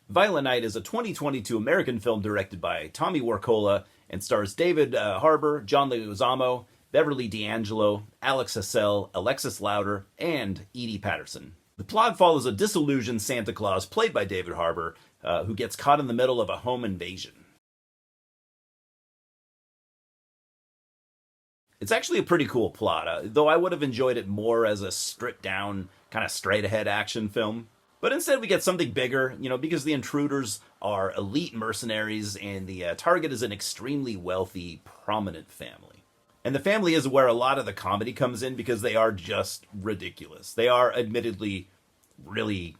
Violent Night is a 2022 American film directed by Tommy Wirkola and stars David Harbour, John Leguizamo, Beverly D'Angelo, Alex Hassell, Alexis Louder, and Edie Patterson. The plot follows a disillusioned Santa Claus played by David Harbour, who gets caught in the middle of a home invasion. It's actually a pretty cool plot, though I would have enjoyed it more as a stripped down, kind of straight ahead action film. But instead, we get something bigger, because the intruders are elite mercenaries and the target is an extremely wealthy, prominent family. And the family is where a lot of the comedy comes in because they are just ridiculous. They are admittedly really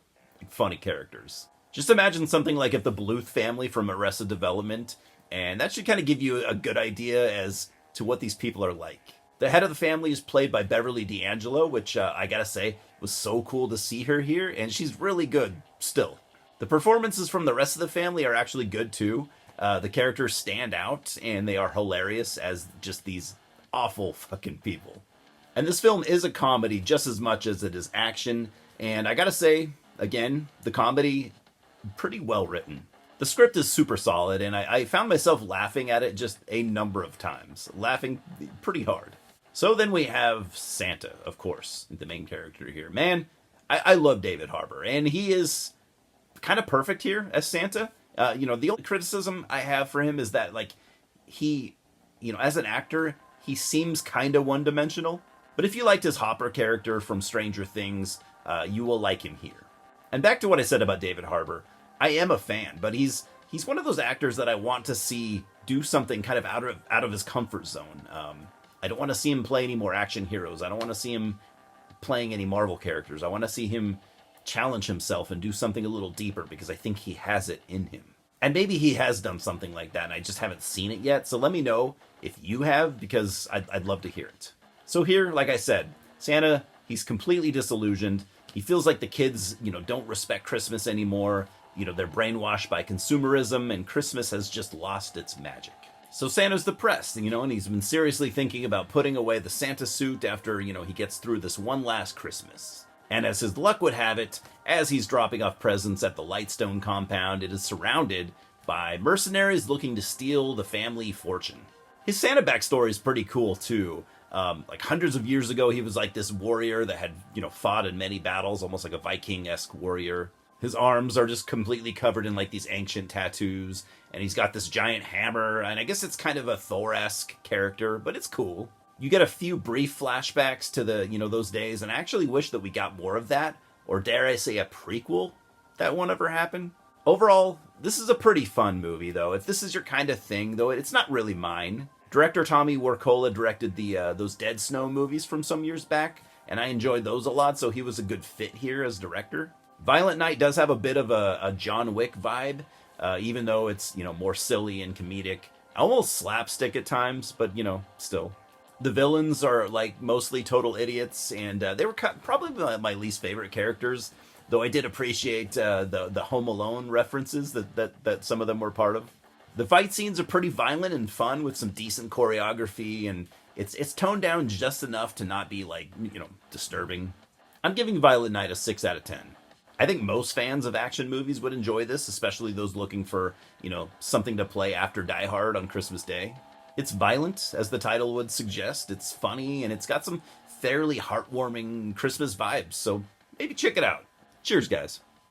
funny characters. Just imagine something like if the Bluth family from Arrested Development, and that should kind of give you a good idea as to what these people are like. The head of the family is played by Beverly D'Angelo, which I gotta say was so cool to see her here, and she's really good still. The performances from the rest of the family are actually good too. The characters stand out, and they are hilarious as just these awful fucking people. And this film is a comedy just as much as it is action, and I gotta say, again, the comedy, pretty well written. The script is super solid, and I found myself laughing at it just a number of times. Laughing pretty hard. So then we have Santa, of course, the main character here. Man, I love David Harbour, and he is kind of perfect here as Santa. The only criticism I have for him is that, he, as an actor, he seems kind of one-dimensional. But if you liked his Hopper character from Stranger Things, you will like him here. And back to what I said about David Harbour, I am a fan, but he's one of those actors that I want to see do something kind of out of his comfort zone. I don't want to see him play any more action heroes. I don't want to see him playing any Marvel characters. I want to see him challenge himself and do something a little deeper because I think he has it in him. And maybe he has done something like that and I just haven't seen it yet. So let me know if you have, because I'd love to hear it. So here, like I said, Santa, he's completely disillusioned. He feels like the kids, don't respect Christmas anymore. They're brainwashed by consumerism and Christmas has just lost its magic. So Santa's depressed, and he's been seriously thinking about putting away the Santa suit after, he gets through this one last Christmas. And as his luck would have it, as he's dropping off presents at the Lightstone compound, it is surrounded by mercenaries looking to steal the family fortune. His Santa backstory is pretty cool, too. Hundreds of years ago, he was like this warrior that had, fought in many battles, almost like a Viking-esque warrior. His arms are just completely covered in these ancient tattoos, and he's got this giant hammer, and I guess it's kind of a Thor-esque character, but it's cool. You get a few brief flashbacks to the, those days, and I actually wish that we got more of that, or dare I say a prequel that won't ever happen. Overall, this is a pretty fun movie, though. If this is your kind of thing, though, it's not really mine. Director Tommy Wirkola directed those Dead Snow movies from some years back, and I enjoyed those a lot, so he was a good fit here as director. Violent Night does have a bit of a John Wick vibe, even though it's, more silly and comedic. Almost slapstick at times, but, still. The villains are, mostly total idiots, and they were probably my least favorite characters, though I did appreciate the Home Alone references that some of them were part of. The fight scenes are pretty violent and fun with some decent choreography, and it's toned down just enough to not be, disturbing. I'm giving Violent Night a 6 out of 10. I think most fans of action movies would enjoy this, especially those looking for, something to play after Die Hard on Christmas Day. It's violent, as the title would suggest. It's funny, and it's got some fairly heartwarming Christmas vibes, so maybe check it out. Cheers, guys.